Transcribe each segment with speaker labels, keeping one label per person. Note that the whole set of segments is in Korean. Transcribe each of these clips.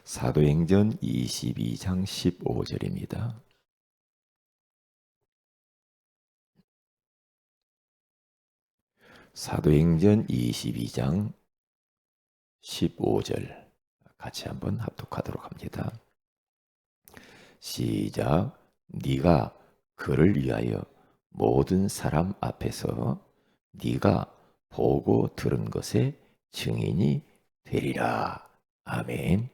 Speaker 1: 사도행전 22장 15절입니다. 사도행전 22장 15절 같이 한번 합독하도록 합니다. 시작. 네가 그를 위하여 모든 사람 앞에서 네가 보고 들은 것의 증인이 되리라. 아멘.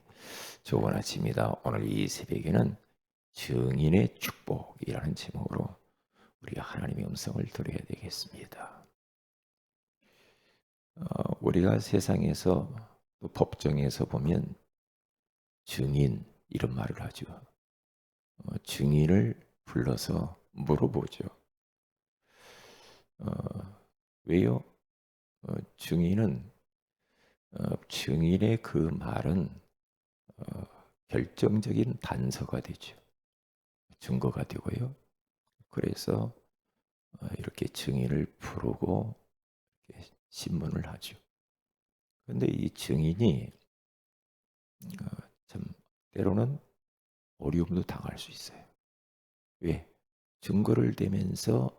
Speaker 1: 좋은 아침입니다. 오늘 이 새벽에는 증인의 축복이라는 제목으로 우리가 하나님의 음성을 들어야 되겠습니다. 우리가 세상에서 또 법정에서 보면 증인 이런 말을 하죠. 증인을 불러서 물어보죠. 왜요? 증인은 증인의 그 말은 결정적인 단서가 되죠. 증거가 되고요. 그래서 이렇게 증인을 부르고 신문을 하죠. 그런데 이 증인이 참 때로는 어려움도 당할 수 있어요. 왜? 증거를 대면서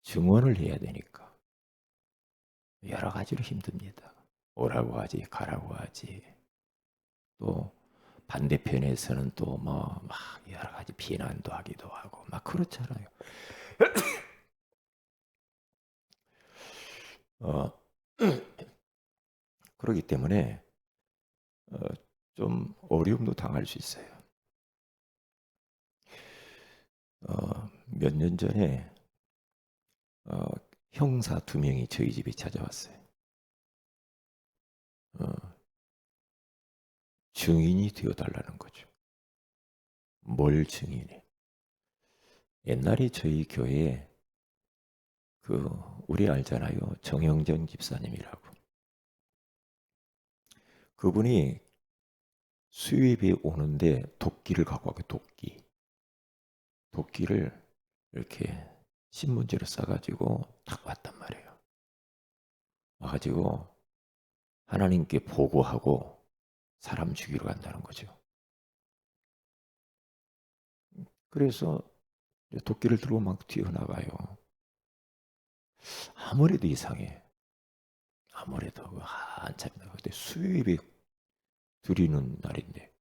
Speaker 1: 증언을 해야 되니까 여러 가지로 힘듭니다. 오라고 하지, 가라고 하지. 또 반대편에서는 또 뭐 막 여러 가지 비난도 하기도 하고 막 그렇잖아요. 어, 그렇기 때문에 어, 좀 어려움도 당할 수 있어요. 몇 년 전에 어, 형사 2명이 저희 집에 찾아왔어요. 어, 증인이 되어달라는 거죠. 뭘 증인해? 옛날에 저희 교회에 그 우리 알잖아요. 정영전 집사님이라고. 그분이 수입이 오는데 도끼를 갖고 와요. 도끼를 이렇게 신문지로 싸가지고 딱 왔단 말이에요. 와가지고 하나님께 보고하고 사람 죽이러 간다는 거죠. 그래서 도끼를 들고 막 튀어나가요. 아무래도 이상해. 아무래도 한참 그때 수입이 드리는 날인데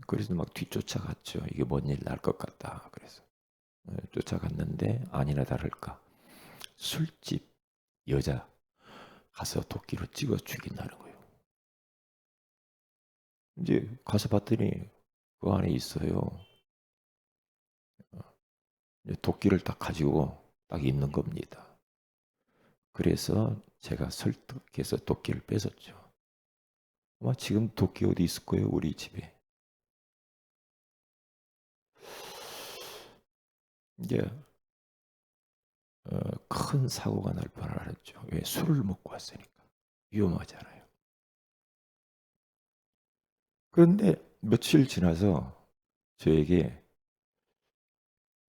Speaker 1: 그래서 막 뒤쫓아갔죠. 이게 뭔 일 날 것 같다. 그래서 쫓아갔는데 아니나 다를까 술집 여자 가서 도끼로 찍어 죽인다는 거예요. 이제 가서 봤더니 그 안에 있어요. 도끼를 딱 가지고 딱 있는 겁니다. 그래서 제가 설득해서 도끼를 뺏었죠. 아마 지금 도끼 어디 있을 거예요, 우리 집에. 이제 큰 사고가 날 뻔했죠. 왜? 술을 먹고 왔으니까. 위험하잖아요. 그런데 며칠 지나서 저에게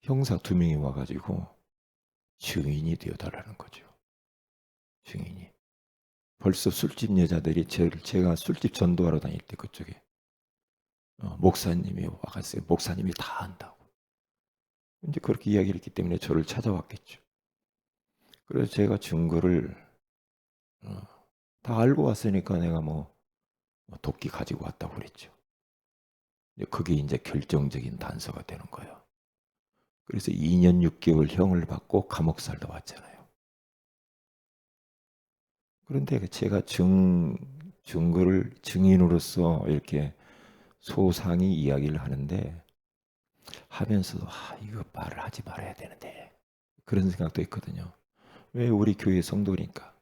Speaker 1: 형사 2명이 와가지고 증인이 되어달라는 거죠. 증인이. 벌써 술집 여자들이 제가 술집 전도하러 다닐 때 그쪽에 목사님이 와갔어요. 목사님이 다 안다고. 이제 그렇게 이야기를 했기 때문에 저를 찾아왔겠죠. 그래서 제가 증거를 어, 다 알고 왔으니까 내가 뭐 도끼 가지고 왔다고 그랬죠. 그게 이제 결정적인 단서가 되는 거예요. 그래서 2년 6개월 형을 받고 감옥 살다 왔잖아요. 그런데 제가 증거를 증인으로서 이렇게 소상히 이야기를 하는데 하면서도 이거 말을 하지 말아야 되는데 그런 생각도 있거든요. 왜? 우리 교회 성도니까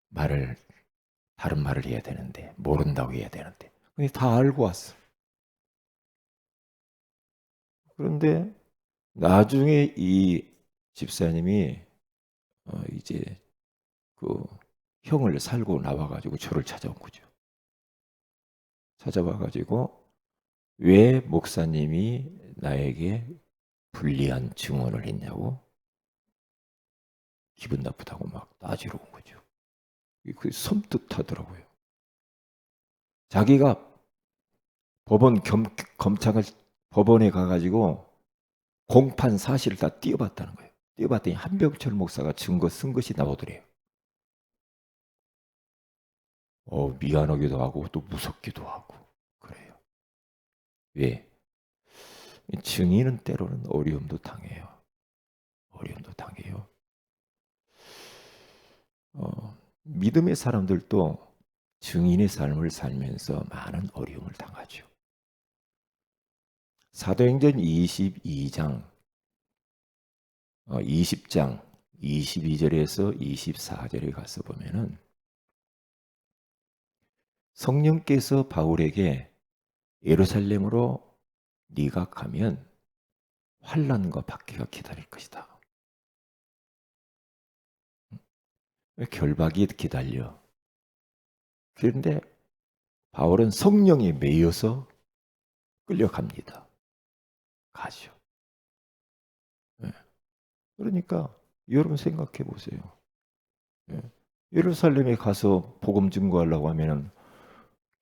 Speaker 1: 말을 다른 말을 해야 되는데 모른다고 해야 되는데 근데 다 알고 왔어. 그런데 나중에 이 집사님이 이제 그 형을 살고 나와가지고 저를 찾아온 거죠. 찾아와가지고 왜 목사님이 나에게 불리한 증언을 했냐고 기분 나쁘다고 막 따지러 온 거죠. 그 섬뜩하더라고요. 자기가 검찰 법원에 가가지고 공판 사실을 다 띄워봤다는 거예요. 띄워봤더니 한병철 목사가 증거 쓴 것이 나오더래요. 미안하기도 하고 또 무섭기도 하고 그래요. 왜? 증인은 때로는 어려움도 당해요. 어려움도 당해요. 믿음의 사람들도 증인의 삶을 살면서 많은 어려움을 당하죠. 사도행전 22장 20장 22절에서 24절에 가서 보면은 성령께서 바울에게 예루살렘으로 네가 가면 환난과 박해가 기다릴 것이다. 결박이 기다려. 그런데 바울은 성령에 매여서 끌려갑니다. 가죠. 그러니까 여러분 생각해 보세요. 예루살렘에 가서 복음 증거하려고 하면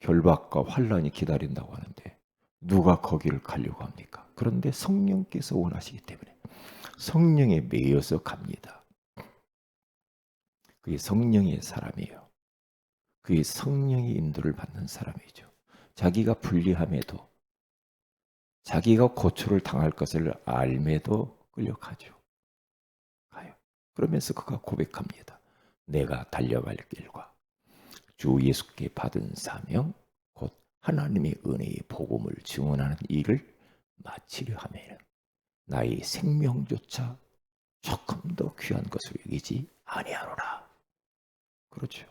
Speaker 1: 결박과 환난이 기다린다고 하는데 누가 거기를 가려고 합니까? 그런데 성령께서 원하시기 때문에 성령에 매여서 갑니다. 그게 성령의 사람이에요. 그게 성령의 인도를 받는 사람이죠. 자기가 불리함에도 자기가 고초를 당할 것을 알매도 끌려가죠. 가요. 그러면서 그가 고백합니다. 내가 달려갈 길과 주 예수께 받은 사명 곧 하나님의 은혜의 복음을 증언하는 일을 마치려 하면 나의 생명조차 조금 더 귀한 것으로 여기지 아니하노라. 그렇죠.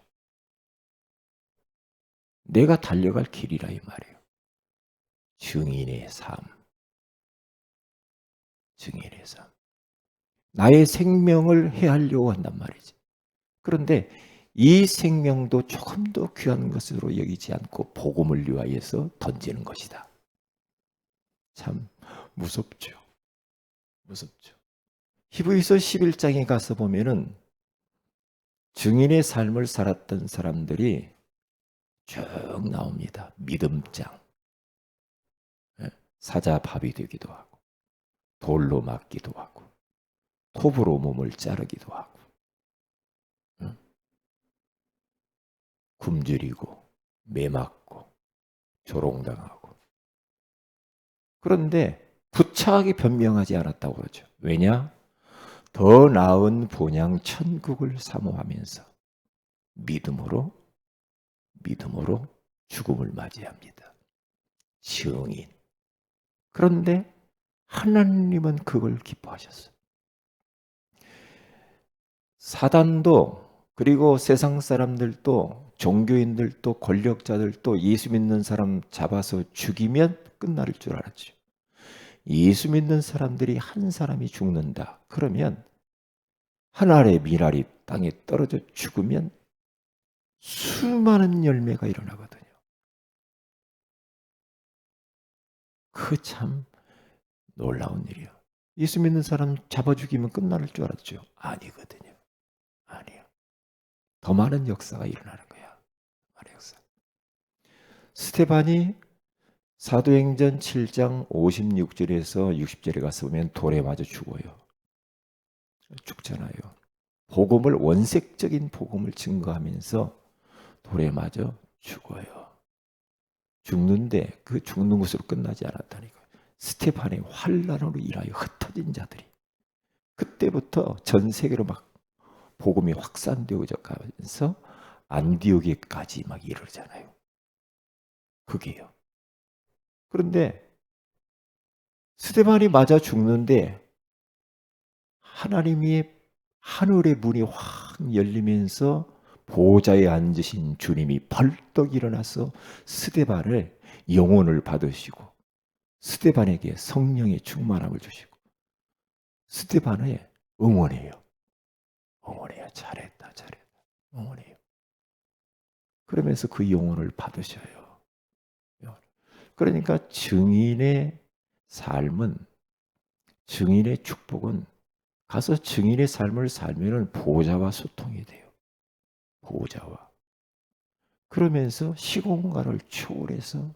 Speaker 1: 내가 달려갈 길이라 이 말이에요. 증인의 삶. 증인의 삶. 나의 생명을 해하려고 한단 말이지. 그런데 이 생명도 조금 더 귀한 것으로 여기지 않고 복음을 위하여서 던지는 것이다. 참 무섭죠. 무섭죠. 히브리서 11장에 가서 보면은 증인의 삶을 살았던 사람들이 쭉 나옵니다. 믿음장. 사자밥이 되기도 하고 돌로 맞기도 하고 톱으로 몸을 자르기도 하고 굶주리고 매맞고 조롱당하고 그런데 부차하게 변명하지 않았다고 그러죠. 왜냐? 더 나은 본향 천국을 사모하면서 믿음으로 죽음을 맞이합니다. 증인. 그런데 하나님은 그걸 기뻐하셨어요. 사단도 그리고 세상 사람들도 종교인들도 권력자들도 예수 믿는 사람 잡아서 죽이면 끝날 줄 알았죠. 예수 믿는 사람들이 한 사람이 죽는다. 그러면 한 알의 밀알이 땅에 떨어져 죽으면 수많은 열매가 일어나거든요. 그 참 놀라운 일이에요. 예수 믿는 사람 잡아 죽이면 끝날 줄 알았죠. 아니거든요. 아니에요. 더 많은 역사가 일어나는 거야. 많은 역사. 스데반이 사도행전 7장 56절에서 60절에 가서 보면 돌에 맞아 죽어요. 죽잖아요. 복음을 원색적인 복음을 증거하면서 돌에 맞아 죽어요. 죽는데 그 죽는 것으로 끝나지 않았다니까요. 스데반의 환난으로 인하여 흩어진 자들이 그때부터 전 세계로 막 복음이 확산되어져 가면서 안디옥에까지 막 이르잖아요. 그게요. 그런데 스데반이 맞아 죽는데 하나님이 하늘의 문이 확 열리면서 보좌에 앉으신 주님이 벌떡 일어나서 스데반을 영혼을 받으시고 스데반에게 성령의 충만함을 주시고 스데반을 응원해요. 응원해요. 잘했다. 응원해요. 그러면서 그 영혼을 받으셔요. 그러니까 증인의 삶은 증인의 축복은 가서 증인의 삶을 살면은 보호자와 소통이 돼요. 보호자와. 그러면서 시공간을 초월해서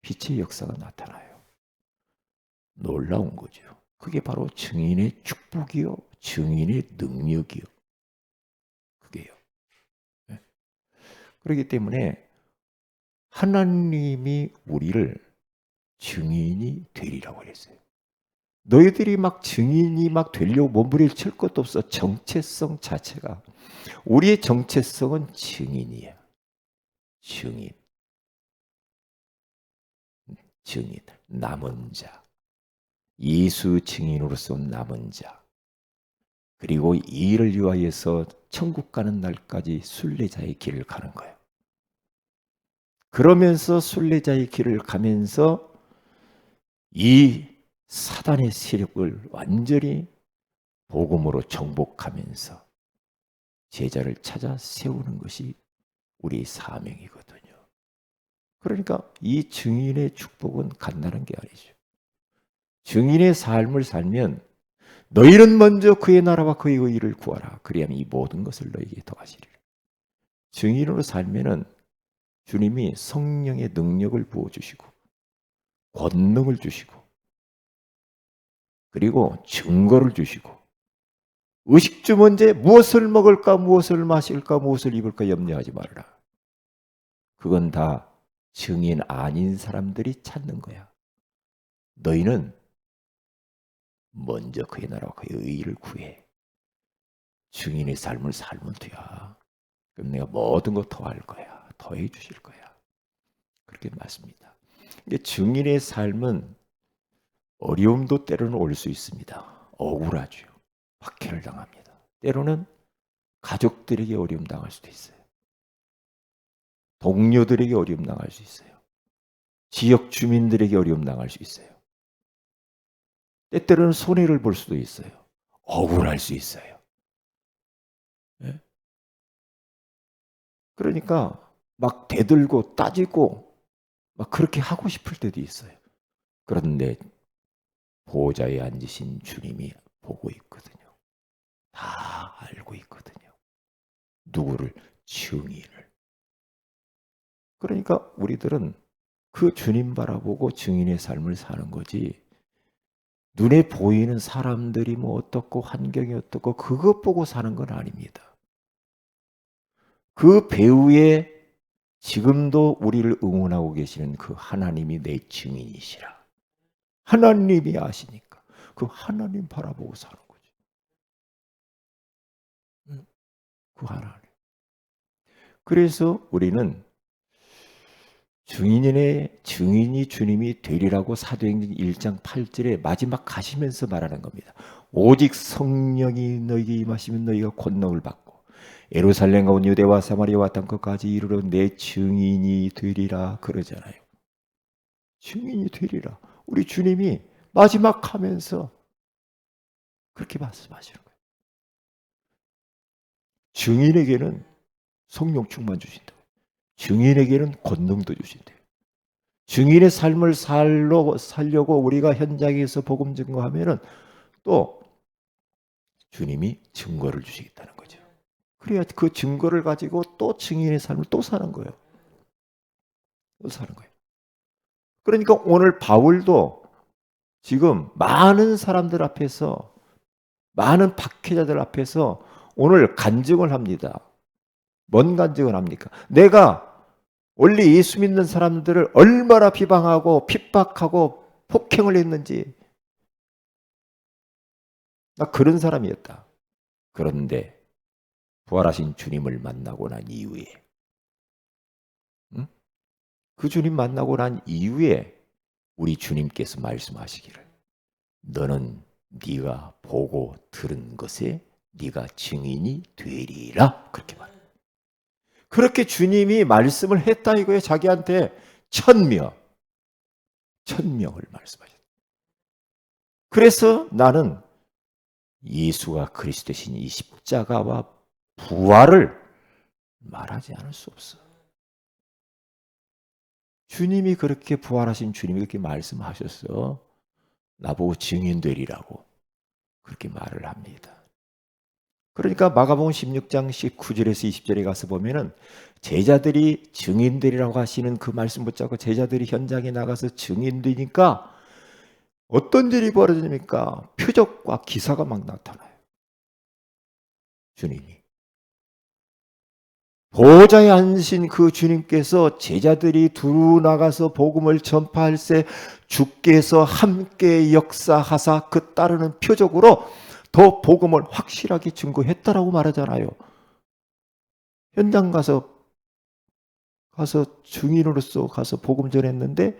Speaker 1: 빛의 역사가 나타나요. 놀라운 거죠. 그게 바로 증인의 축복이요, 증인의 능력이요. 그게요. 네. 그렇기 때문에 하나님이 우리를 증인이 되리라고 그랬어요. 너희들이 막 증인이 막 되려고 몸부림칠 것도 없어. 정체성 자체가, 우리의 정체성은 증인이야. 증인, 증인, 남은 자, 예수 증인으로서 남은 자, 그리고 이 일을 위하여서 천국 가는 날까지 순례자의 길을 가는 거예요. 그러면서 순례자의 길을 가면서 이 사단의 세력을 완전히 복음으로 정복하면서 제자를 찾아 세우는 것이 우리의 사명이거든요. 그러니까 이 증인의 축복은 간단한 게 아니죠. 증인의 삶을 살면 너희는 먼저 그의 나라와 그의 의를 구하라. 그리하면 이 모든 것을 너희에게 더하시리라. 증인으로 살면은 주님이 성령의 능력을 부어주시고 권능을 주시고 그리고 증거를 주시고 의식주 문제 무엇을 먹을까 무엇을 마실까 무엇을 입을까 염려하지 말아라. 그건 다 증인 아닌 사람들이 찾는 거야. 너희는 먼저 그의 나라와 그의 의를 구해. 증인의 삶을 살면 돼야. 그럼 내가 모든 거 더할 거야. 더해 주실 거야. 그렇게 맞습니다. 증인의 삶은 어려움도 때로는 올 수 있습니다. 억울하죠. 박해를 당합니다. 때로는 가족들에게 어려움 당할 수도 있어요. 동료들에게 어려움 당할 수 있어요. 지역 주민들에게 어려움 당할 수 있어요. 때때로는 손해를 볼 수도 있어요. 억울할 수 있어요. 네? 그러니까 막 대들고 따지고 막 그렇게 하고 싶을 때도 있어요. 그런데 보호자에 앉으신 주님이 보고 있거든요. 다 알고 있거든요. 누구를? 증인을. 그러니까 우리들은 그 주님 바라보고 증인의 삶을 사는 거지, 눈에 보이는 사람들이 뭐 어떻고 환경이 어떻고 그것 보고 사는 건 아닙니다. 그 배후에 지금도 우리를 응원하고 계시는 그 하나님이 내 증인이시라. 하나님이 아시니까 그 하나님 바라보고 사는 거죠. 그 하나님. 그래서 우리는 증인이 주님이 되리라고 사도행전 1장 8절에 마지막 가시면서 말하는 겁니다. 오직 성령이 너희에게 임하시면 너희가 권능을 받고 예루살렘과 온 유대와 사마리아와 땅 끝까지 이르러 내 증인이 되리라 그러잖아요. 증인이 되리라. 우리 주님이 마지막 하면서 그렇게 말씀하시는 거예요. 증인에게는 성령 충만 주신다. 증인에게는 권능도 주신대요. 증인의 삶을 살려고 우리가 현장에서 복음 증거하면은 또 주님이 증거를 주시겠다는 거죠. 그래야 그 증거를 가지고 또 증인의 삶을 또 사는 거예요. 또 사는 거예요. 그러니까 오늘 바울도 지금 많은 사람들 앞에서, 많은 박해자들 앞에서 오늘 간증을 합니다. 뭔 간증을 합니까? 내가 원래 예수 믿는 사람들을 얼마나 비방하고 핍박하고 폭행을 했는지, 나 그런 사람이었다. 그런데 부활하신 주님을 만나고 난 이후에, 그 주님 만나고 난 이후에 우리 주님께서 말씀하시기를 너는 네가 보고 들은 것에 네가 증인이 되리라. 그렇게 말해요. 그렇게 주님이 말씀을 했다 이거예요. 자기한테 1000명, 1000명을 말씀하셨어요. 그래서 나는 예수가 그리스도신 이 십자가와 부활을 말하지 않을 수 없어. 주님이 그렇게 부활하신 주님이 그렇게 말씀하셨어. 나보고 증인 되리라고. 그렇게 말을 합니다. 그러니까 마가복음 16장 19절에서 20절에 가서 보면은 제자들이 증인들이라고 하시는 그 말씀 붙잡고 제자들이 현장에 나가서 증인되니까 어떤 일이 벌어집니까? 표적과 기사가 막 나타나요. 주님이. 보좌에 앉으신 그 주님께서 제자들이 두루 나가서 복음을 전파할 때 주께서 함께 역사하사 그 따르는 표적으로 더 복음을 확실하게 증거했다라고 말하잖아요. 현장 가서 증인으로서 가서 복음 전했는데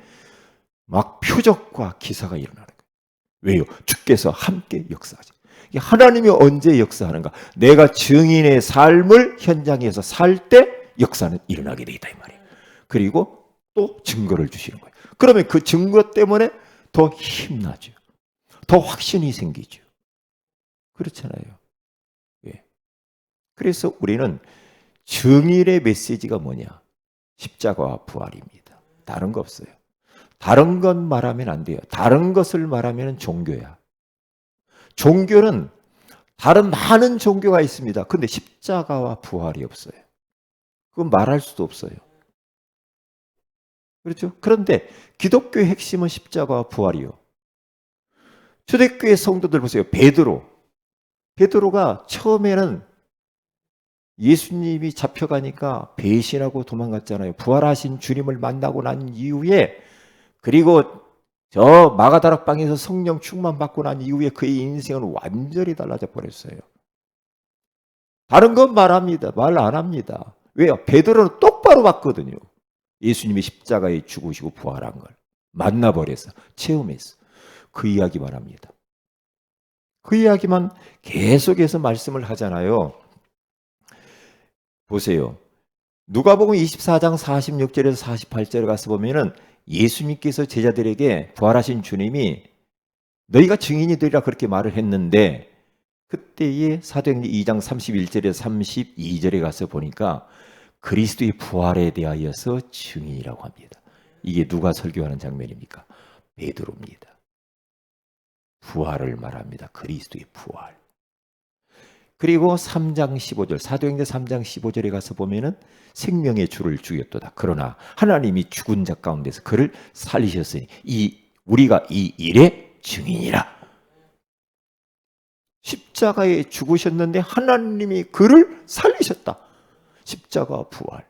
Speaker 1: 막 표적과 기사가 일어나는 거예요. 왜요? 주께서 함께 역사하죠. 하나님이 언제 역사하는가? 내가 증인의 삶을 현장에서 살 때 역사는 일어나게 돼 있다 이 말이에요. 그리고 또 증거를 주시는 거예요. 그러면 그 증거 때문에 더 힘나죠. 더 확신이 생기죠. 그렇잖아요. 예. 그래서 우리는 증인의 메시지가 뭐냐? 십자가와 부활입니다. 다른 거 없어요. 다른 것 말하면 안 돼요. 다른 것을 말하면 종교야. 종교는 다른 많은 종교가 있습니다. 근데 십자가와 부활이 없어요. 그건 말할 수도 없어요. 그렇죠? 그런데 기독교의 핵심은 십자가와 부활이요. 초대교회 성도들 보세요. 베드로가 처음에는 예수님이 잡혀가니까 배신하고 도망갔잖아요. 부활하신 주님을 만나고 난 이후에 그리고 저 마가다락방에서 성령 충만 받고 난 이후에 그의 인생은 완전히 달라져 버렸어요. 다른 건 말합니다. 말 안 합니다. 왜요? 베드로는 똑바로 봤거든요. 예수님이 십자가에 죽으시고 부활한 걸 만나버렸어. 체험했어. 그 이야기만 합니다. 그 이야기만 계속해서 말씀을 하잖아요. 보세요. 누가복음 24장 46절에서 48절에 가서 보면은 예수님께서 제자들에게 부활하신 주님이 너희가 증인이 되리라 그렇게 말을 했는데 그때에 사도행전 2장 31절에서 32절에 가서 보니까 그리스도의 부활에 대하여서 증인이라고 합니다. 이게 누가 설교하는 장면입니까? 베드로입니다. 부활을 말합니다. 그리스도의 부활. 그리고 3장 15절, 사도행전 3장 15절에 가서 보면은 생명의 주를 죽였도다. 그러나 하나님이 죽은 자 가운데서 그를 살리셨으니 우리가 이 일의 증인이라. 십자가에 죽으셨는데 하나님이 그를 살리셨다. 십자가 부활.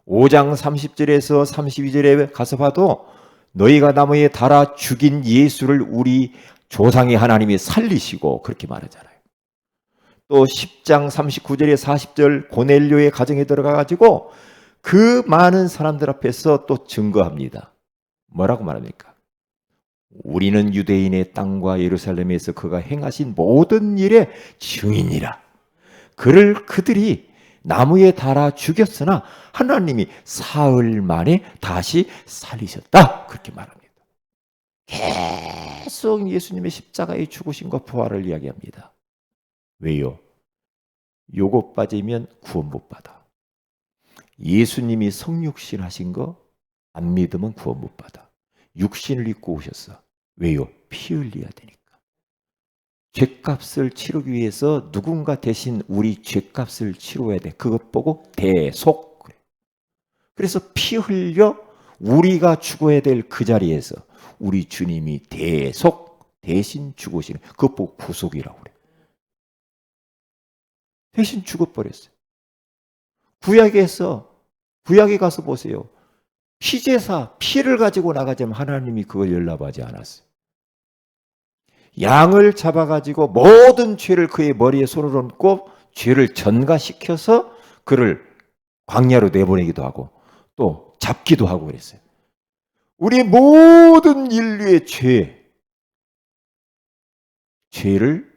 Speaker 1: 5장 30절에서 32절에 가서 봐도 너희가 나무에 달아 죽인 예수를 우리 조상의 하나님이 살리시고 그렇게 말하잖아요. 또 10장 39절에 40절 고넬료의 가정에 들어가가지고 그 많은 사람들 앞에서 또 증거합니다. 뭐라고 말합니까? 우리는 유대인의 땅과 예루살렘에서 그가 행하신 모든 일의 증인이라. 그들이 나무에 달아 죽였으나 하나님이 사흘 만에 다시 살리셨다. 그렇게 말합니다. 계속 예수님의 십자가의 죽으심과 부활을 이야기합니다. 왜요? 요거 빠지면 구원 못 받아. 예수님이 성육신 하신 거 안 믿으면 구원 못 받아. 육신을 입고 오셨어. 왜요? 피 흘려야 되니까. 죄값을 치르기 위해서 누군가 대신 우리 죄값을 치러야 돼. 그것 보고 대속. 그래서 피 흘려 우리가 죽어야 될 그 자리에서 우리 주님이 대신 죽으시는 그것 보고 구속이라고 그래. 대신 죽어버렸어요. 구약에 가서 보세요. 피제사, 피를 가지고 나가자면 하나님이 그걸 연락하지 않았어요. 양을 잡아가지고 모든 죄를 그의 머리에 손을 얹고 죄를 전가시켜서 그를 광야로 내보내기도 하고 또 잡기도 하고 그랬어요. 우리 모든 인류의 죄를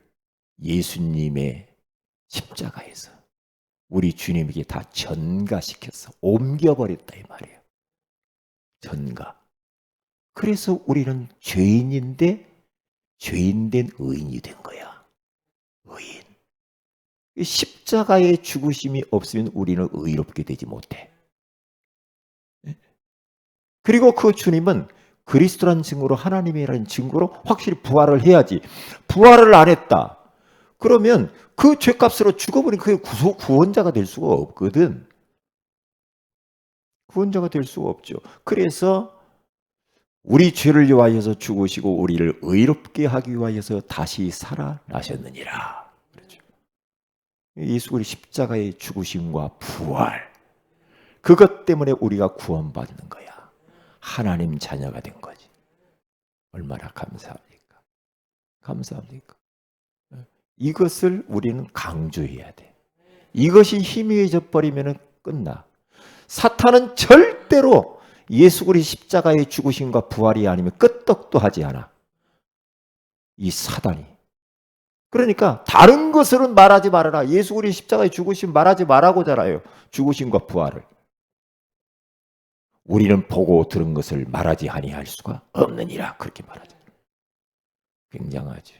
Speaker 1: 예수님의 십자가에서 우리 주님에게 다 전가시켰어. 옮겨버렸다 이 말이에요. 전가. 그래서 우리는 죄인인데 죄인된 의인이 된 거야. 의인. 십자가의 죽으심이 없으면 우리는 의롭게 되지 못해. 그리고 그 주님은 그리스도라는 증거로, 하나님이라는 증거로 확실히 부활을 해야지. 부활을 안 했다. 그러면 그 죄값으로 죽어버린 그 구원자가 될 수가 없거든. 구원자가 될 수가 없죠. 그래서 우리 죄를 위하여서 죽으시고 우리를 의롭게 하기 위하여서 다시 살아나셨느니라. 그렇죠. 예수 그리스도의 십자가의 죽으심과 부활, 그것 때문에 우리가 구원받는 거야. 하나님 자녀가 된 거지. 얼마나 감사합니까? 감사합니까? 이것을 우리는 강조해야 돼. 이것이 희미해져 버리면 끝나. 사탄은 절대로 예수 그리스도의 십자가의 죽으심과 부활이 아니면 끄떡도 하지 않아. 이 사단이. 그러니까 다른 것으로는 말하지 말아라. 예수 그리스도의 십자가의 죽으심 말하지 말라고잖아요. 죽으심과 부활을. 우리는 보고 들은 것을 말하지 아니할 수가 없느니라. 그렇게 말하죠. 굉장하죠.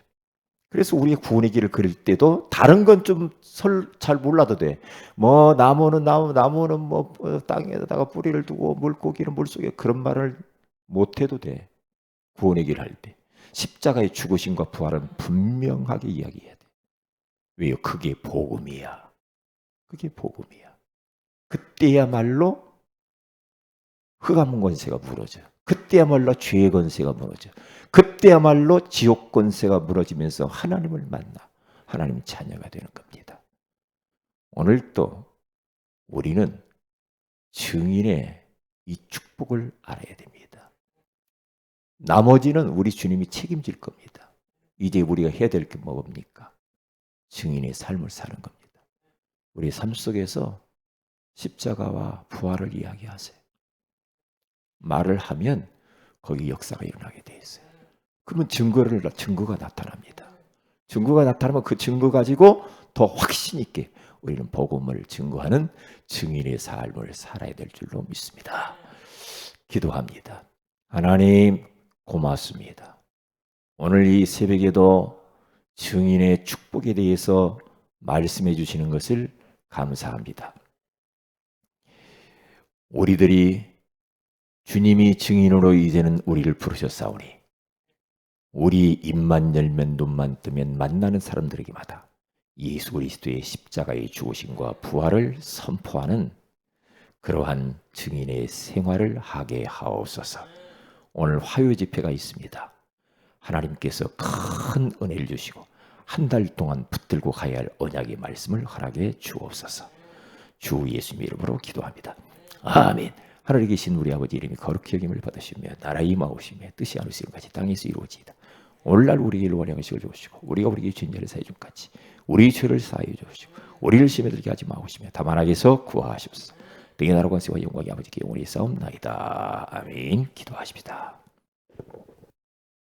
Speaker 1: 그래서 우리의 구원의 길을 그릴 때도 다른 건 좀 잘 몰라도 돼. 뭐 나무는 뭐 땅에다가 뿌리를 두고 물고기는 물속에, 그런 말을 못 해도 돼. 구원의 길을 할 때 십자가의 죽으심과 부활은 분명하게 이야기해야 돼. 왜요? 그게 복음이야. 그게 복음이야. 그때야말로 흑암 권세가 무너져. 그때야말로 죄의 권세가 무너져. 그때야말로 지옥 권세가 무너지면서 하나님을 만나 하나님 자녀가 되는 겁니다. 오늘 또 우리는 증인의 이 축복을 알아야 됩니다. 나머지는 우리 주님이 책임질 겁니다. 이제 우리가 해야 될 게 뭡니까? 증인의 삶을 사는 겁니다. 우리 삶 속에서 십자가와 부활을 이야기하세요. 말을 하면 거기 역사가 일어나게 돼 있어요. 그러면 증거가 나타납니다. 증거가 나타나면 그 증거 가지고 더 확신 있게 우리는 복음을 증거하는 증인의 삶을 살아야 될 줄로 믿습니다. 기도합니다. 하나님 고맙습니다. 오늘 이 새벽에도 증인의 축복에 대해서 말씀해 주시는 것을 감사합니다. 우리들이 주님이 증인으로 이제는 우리를 부르셨사오니 우리 입만 열면 눈만 뜨면 만나는 사람들에게마다 예수 그리스도의 십자가의 죽으심과 부활을 선포하는 그러한 증인의 생활을 하게 하옵소서. 오늘 화요 집회가 있습니다. 하나님께서 큰 은혜를 주시고 한 달 동안 붙들고 가야 할 언약의 말씀을 허락해 주옵소서. 주 예수님 이름으로 기도합니다. 아멘. 하늘에 계신 우리 아버지 이름이 거룩히 여김을 받으시며 나라 임하오시며 뜻이 하늘에서 이같이 땅에서 이루어지이다. 오늘날 우리에게 일용할 양식을 주시고 우리가 우리에게 주인 죄를 사해 준 같이 우리 죄를 사하여 주시고 우리를 시험에 들게 하지 마옵시며 다만 악에서 구하옵소서. 등의 나라 권세와 영광이 아버지께 영원히 싸움나이다. 아멘. 기도하십시다.